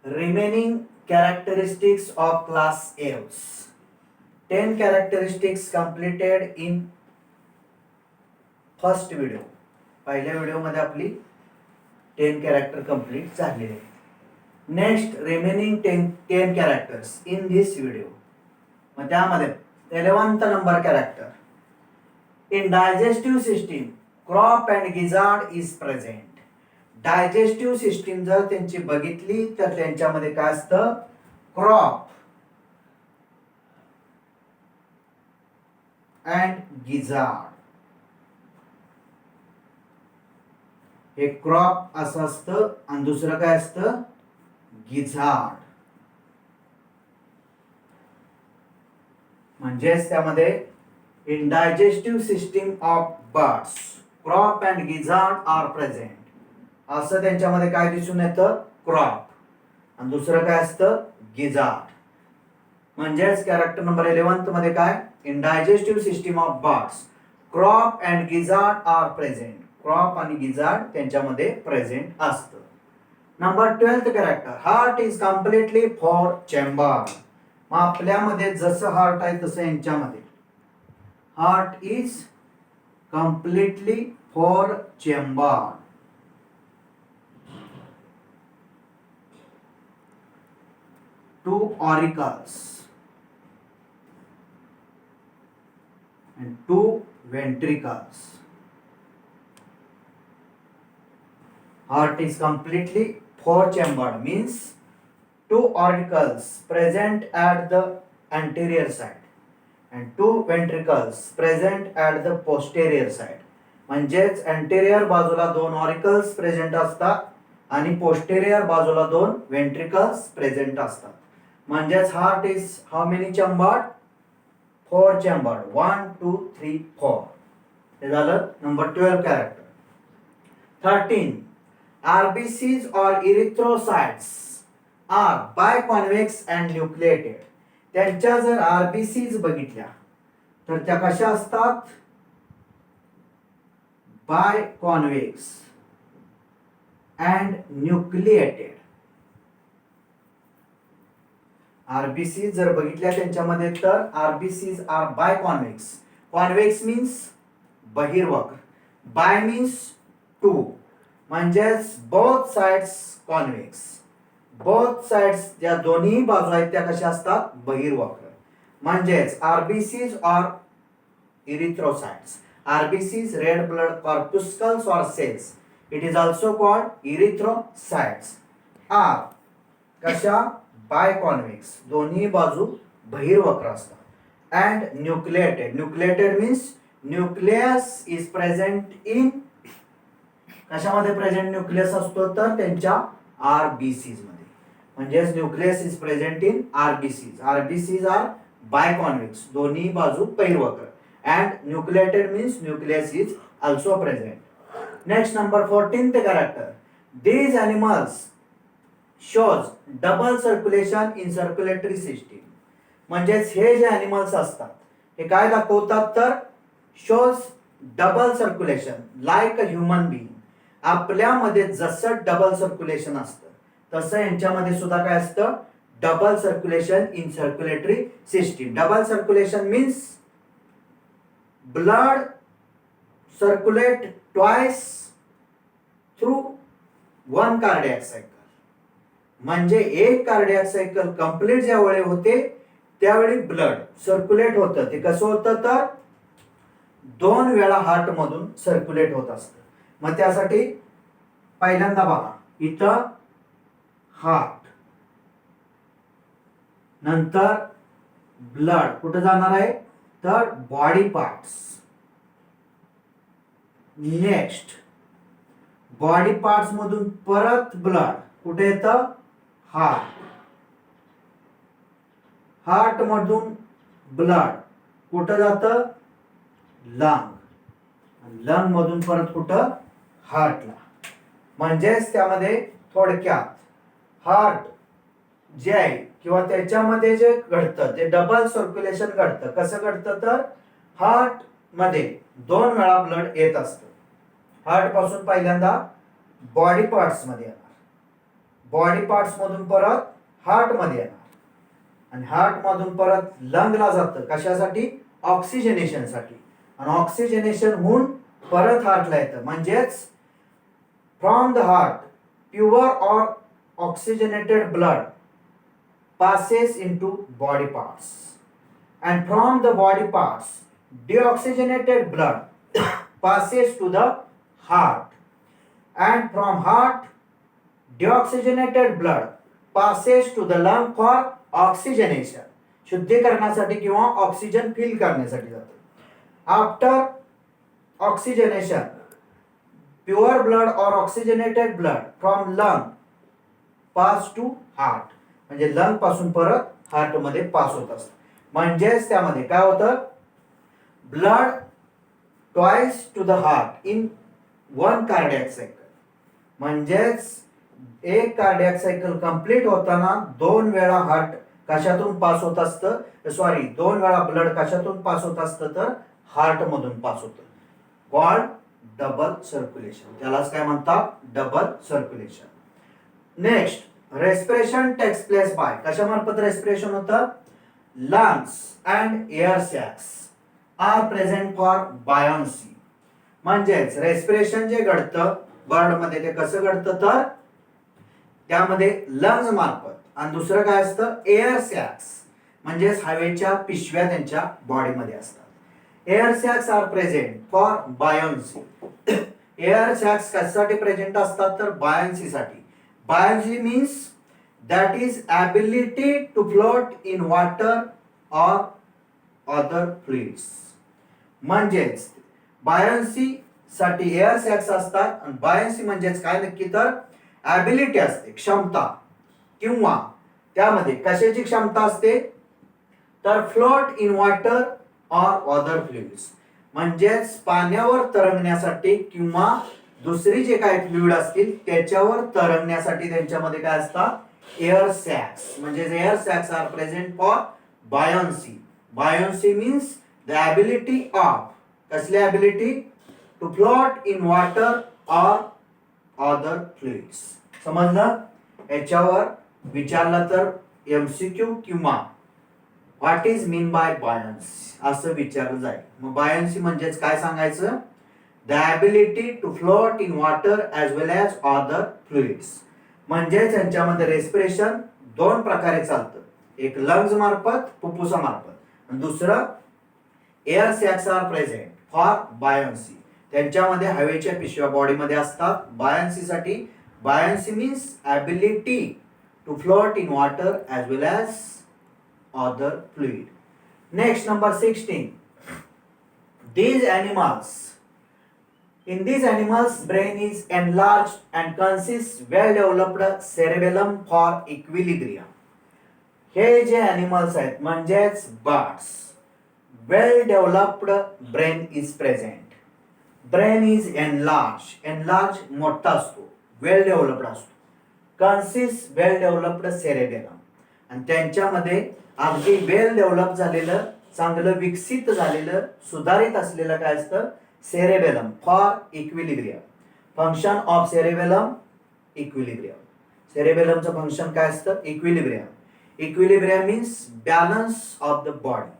Remaining characteristics of class A's. 10 characteristics completed in first video. पहिल्या व्हिडिओमध्ये आपली 10 character complete झालेले आहेत. Next remaining 10 characters in this video. मग त्यामध्ये 11th number character in digestive system crop and गिझार्ड is present. Digestive system जर त्यांची बघितली तर त्यांच्यामध्ये काय असतं? Crop and गिझार्ड. हे क्रॉप असं असतं आणि दुसरं काय असतं? गिझार्ड. म्हणजेच त्यामध्ये in digestive system of birds crop and gizzard are present. असं त्यांच्यामध्ये काय दिसून येतं? क्रॉप आणि दुसरं काय असतं? गिझार्ड. म्हणजेच कॅरेक्टर नंबर 11th मध्ये काय? In digestive system of birds crop and gizzard are present. Crop आणि गिझार्ड त्यांच्यामध्ये प्रेझेंट असतं. Number 12th character heart is completely four chamber. मग आपल्यामध्ये जसं हार्ट आहे तसं यांच्यामध्ये heart is completely four chamber. Two auricles and two ventricles. Heart is completely four chambered means two auricles present at the anterior side and two ventricles present at the posterior side. म्हणजेच anterior बाजूला दोन auricles present असतात आणि posterior बाजूला दोन ventricles present असतात. म्हणजेच heart is how many chambered? 4 chambered. 1 2 3 4. हे झालं number 12 character. 13 RBCs or erythrocytes are biconvex and nucleated. त्यांच्या जर RBCs बघितल्या तर त्या कशा असतात? biconvex and nucleated. आरबीसी जर बघितल्या त्यांच्यामध्ये तर RBCs are biconvex. Convex means बहिर्वक्र, बाय मीन्स टू, म्हणजेच both sides convex. Both sides ज्या दोन्ही बाजू आहेत त्या कशा असतात? बहिर्वक्र. म्हणजेच RBCs or erythrocytes. RBCs red blood corpuscles or cells. It is also called erythrocytes. Are कशा? बायकॉन्व्हेक्स, दोन्ही बाजू बहिर्वक्र असतात. And nucleated. Nucleated means nucleus is present in. कशामध्ये प्रेझेंट न्यूक्लियस असतो? तर त्यांच्या आरबीसीज मध्ये. म्हणजेच nucleus is present in RBCs. RBCs are biconvex, दोन्ही बाजू बहिर्वक्र. And nucleated means nucleus is also present. Next number 14th character. These animals shows double circulation in circulatory system. म्हणजेच हे जे एनिमल्स असतात हे काय दाखवतात? तर shows double circulation like a human being. आपल्यामध्ये जसं डबल सर्क्युलेशन असतं तसं यांच्यामध्ये सुद्धा काय असतं? Double circulation in circulatory system. Double circulation means blood circulate twice through one cardiac cycle. म्हणजे एक कार्डियक सायकल कंप्लीट ज्यावेळी होते त्यावेळी ब्लड सर्क्युलेट होतं. ते कसं होतं? तर 2 वेळा हार्ट मधून सर्क्युलेट होत असतं. मग त्यासाठी पहिल्यांदा बघा इथं हार्ट, नंतर ब्लड कुठे जाणार आहे? तर body parts. Next body parts मधून परत ब्लड कुठे येतं? हार्ट. हार्ट मधून ब्लड कुठं जातं? लंग. लंग मधून परत कुठं? हार्टला. म्हणजेच त्यामध्ये थोडक्यात हार्ट जे आहे किंवा त्याच्यामध्ये जे घडतं ते डबल सर्क्युलेशन घडतं. कसं घडतं? तर हार्ट मध्ये 2 वेळा ब्लड येत असतं. हार्ट पासून पहिल्यांदा बॉडी पार्ट्स मध्ये येणार, बॉडी पार्ट्स मधून परत हार्ट मध्ये येणार आणि हार्ट मधून परत लंगला जातं कशासाठी ऑक्सिजनेशन साठी आणि ऑक्सिजनेशन होऊन परत हार्टला येतं म्हणजेच from the heart pure or oxygenated blood passes into body parts and from the body parts deoxygenated blood passes to the heart and from heart deoxygenated blood passes to the lung for oxygenation शुद्धीकरणासाठी किंवा oxygen fill करण्यासाठी जातं after oxygenation pure blood or oxygenated blood from lung pass to heart म्हणजे lung पासून परत heart मध्ये pass होत असत म्हणजेच त्यामध्ये काय होतं blood twice to the heart in one cardiac cycle म्हणजेच एक कार्डियक सायकल कंप्लीट होताना 2 वेळा हार्ट कशातून पास होत असतं 2 वेळा ब्लड कशातून पास होत असतं तर हार्ट मधून पास होतं कॉल्ड डबल सर्क्युलेशन त्यालाच काय म्हणतात double circulation next respiration takes place by कशामार्फत रेस्पिरेशन होतं lungs and air sacs are present for buoyancy म्हणजेच रेस्पिरेशन जे घडतं बर्ड मध्ये ते कसं घडतं तर त्यामध्ये लंग्स मार्फत आणि दुसरं काय असतं एअर सॅक्स म्हणजेच हवेच्या पिशव्या त्यांच्या बॉडीमध्ये असतात air sacs are present for buoyancy air sacs कशासाठी प्रेझेंट असतात तर बायोन्सी साठी Buoyancy means that is ability to float in water or other fluids. म्हणजेच बायन्सी साठी एअर सॅक्स असतात आणि बायन्सी म्हणजेच काय नक्की तर ॲबिलिटी असते क्षमता किंवा त्यामध्ये कशाची क्षमता असते तर फ्लोट इन वॉटर और अदर फ्लुइड्स म्हणजेच पाण्यावर तरंगण्यासाठी किंवा दुसरी जे काही फ्लुइड असतील त्याच्यावर तरंगण्यासाठी त्यांच्यामध्ये काय असतात एअर सॅक्स म्हणजे air sacs are present for buoyancy buoyancy means the ability of कसली ability to float in water or other fluids समजलं याच्यावर विचारलं तर एमसीक्यू किंवा what is mean by buoyancy असं विचारलं जाईल मग बायोन्सी म्हणजेच काय सांगायचं the ability to float in water as well as other fluids म्हणजे त्यांच्यामध्ये रेस्पिरेशन 2 प्रकारे चालतं एक लंग्स मार्फत फुफ्फुसा मार्फत आणि दुसरं air sacs are present for buoyancy त्यांच्यामध्ये हवेच्या पिशव्या बॉडीमध्ये असतात बायोन्सी साठी buoyancy means ability to float in water as well as other fluid next number 16 these animals In these animals, brain is enlarged and consists well-developed cerebellum for equilibrium. हे जे animals आहेत म्हणजेच birds, well-developed brain is present. Brain is enlarged. Enlarged मोठा असतो, well-developed असतो. Consists well-developed cerebellum. आणि त्यांच्यामध्ये अगदी well-developed झालेलं, चांगलं विकसित झालेलं, सुधारित असलेलं काय असतं cerebellum for equilibrium function of cerebellum equilibrium cerebellum चं फंक्शन काय असतं equilibrium means balance of the body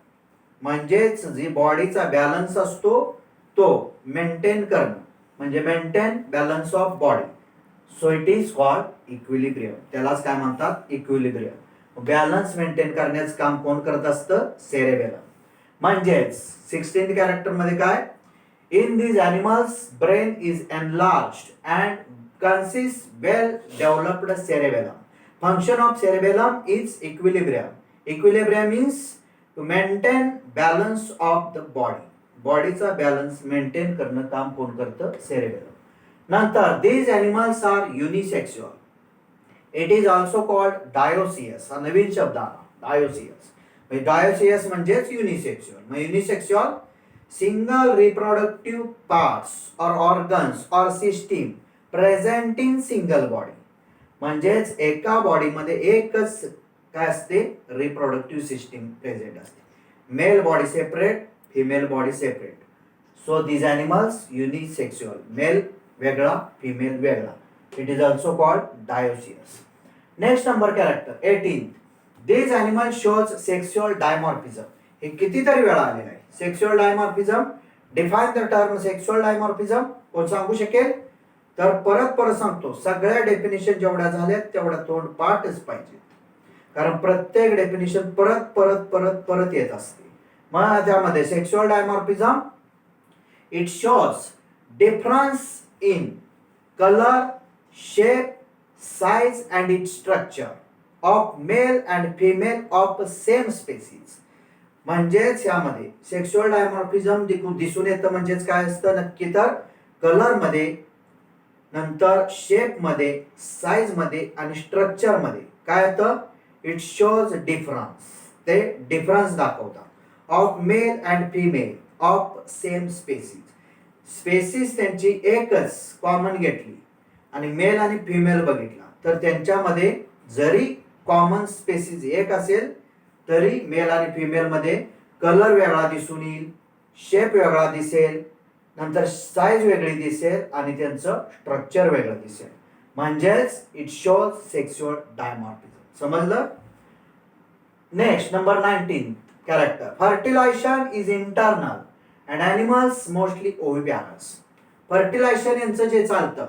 म्हणजेच जी बॉडीचा बॅलन्स असतो तो मेंटेन करणं म्हणजे maintain balance of body so it is called equilibrium त्यालाच काय म्हणतात इक्विलिब्रियम बॅलन्स मेंटेन करण्याचं काम कोण करत असतं सेरेबेलम म्हणजेच 16th कॅरेक्टर मध्ये काय In these animals, brain is enlarged and consists well-developed cerebellum. Function of cerebellum is equilibrium. Equilibrium means to maintain balance of the body. Bodyचा balance maintain करणं काम कोण करतं cerebellum. नंतर these animals are unisexual. It is also called dioecious. हा नवीन शब्द आला dioecious. Dioecious म्हणजेच unisexual. मग unisexual single reproductive parts or organs or system present in single body म्हणजेच एका बॉडी मध्ये एकच काय असते रिप्रोडक्टिव्ह सिस्टीम प्रेझेंट असते male body separate female body separate so these animals unisex male वेगळा फिमेल वेगळा it is also called dioecious next number character 18. This animal shows sexual dimorphism. हे कितीतरी वेळा आलेलं आहे. Sexual dimorphism, define the term sexual dimorphism. कोण सांगू शकेल? तर परत सांगतो, सगळ्या डेफिनेशन जेवढ्या झाल्यात तेवढ्या तोंडपाठच पाहिजे, कारण प्रत्येक डेफिनेशन परत येत असते. मग त्यामध्ये sexual dimorphism, it shows difference in colour, shape, size and it structure of male and female of same species. म्हणजेच यामध्ये सेक्शुअल डायमॉर्फिझम दिसून येतं. म्हणजेच काय असतं नक्की? तर कलर मध्ये, नंतर शेप मध्ये, साइज मध्ये आणि स्ट्रक्चर मध्ये काय येतं? It shows difference. ते डिफरन्स दाखवतात of male and female of same species. Species त्यांची एकच कॉमन घेतली आणि मेल आणि फिमेल बघितला तर त्यांच्यामध्ये जरी कॉमन स्पेसीज एक असेल तरी मेल आणि फिमेल मध्ये कलर वेगळा दिसून येईल, शेप वेगळा दिसेल, नंतर साईज वेगळी दिसेल आणि त्यांचं स्ट्रक्चर वेगळं दिसेल. म्हणजेच इट शोज सेक्शुअल डायमॉर्फिझम. समजलं? Next number 19 character. Fertilization is internal and animals mostly oviparous. Fertilization यांचं जे चालतं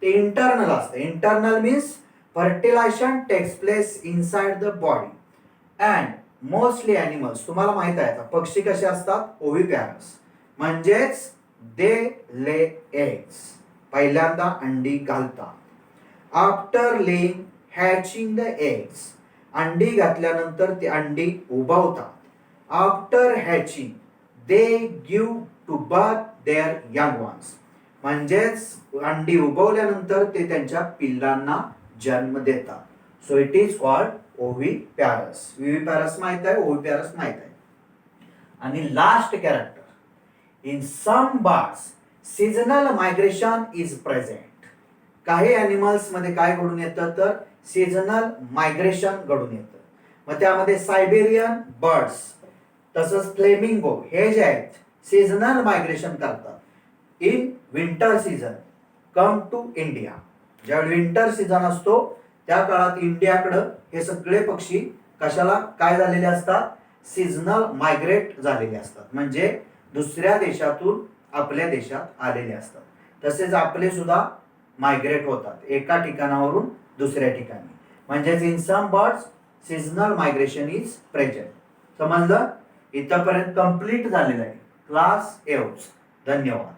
ते इंटरनल असतं. Internal means fertilization takes place inside the body and mostly animals. तुम्हाला माहित आहे पक्षी कसे असतात? ओव्हिपॅरस. म्हणजेच दे ले एग्स. पहिल्यांदा अंडी घालतात. After laying hatching the eggs. अंडी घातल्यानंतर ती अंडी उबवतात. After hatching they give to birth their young ones. म्हणजेच अंडी उबवल्यानंतर ते त्यांच्या पिल्लांना जन्म देतात. So it is called oviparous. Viviparous माहित आहे, ओव्हिपॅरस माहित आहे. आणि last character. In some birds seasonal migration is present. काही ॲनिमल्स मध्ये काय घडून येतं? तर सीजनल मायग्रेशन घडून येतं. मग त्यामध्ये सायबेरियन बर्ड्स तसंच फ्लेमिंगो हे जे आहेत सीजनल मायग्रेशन करतात in winter season come to India. ज्यावेळी विंटर सीझन असतो त्या काळात इंडियाकडं हे सगळे पक्षी कशाला काय झालेले असतात? सीजनल मायग्रेट झालेले असतात. म्हणजे दुसऱ्या देशातून आपल्या देशात आलेले असतात. तसेच आपले सुद्धा मायग्रेट होतात एका ठिकाणावरून दुसऱ्या ठिकाणी. म्हणजेच in some birds seasonal migration is present. समजलं? इथपर्यंत कंप्लीट झालेलं आहे क्लास 8. धन्यवाद.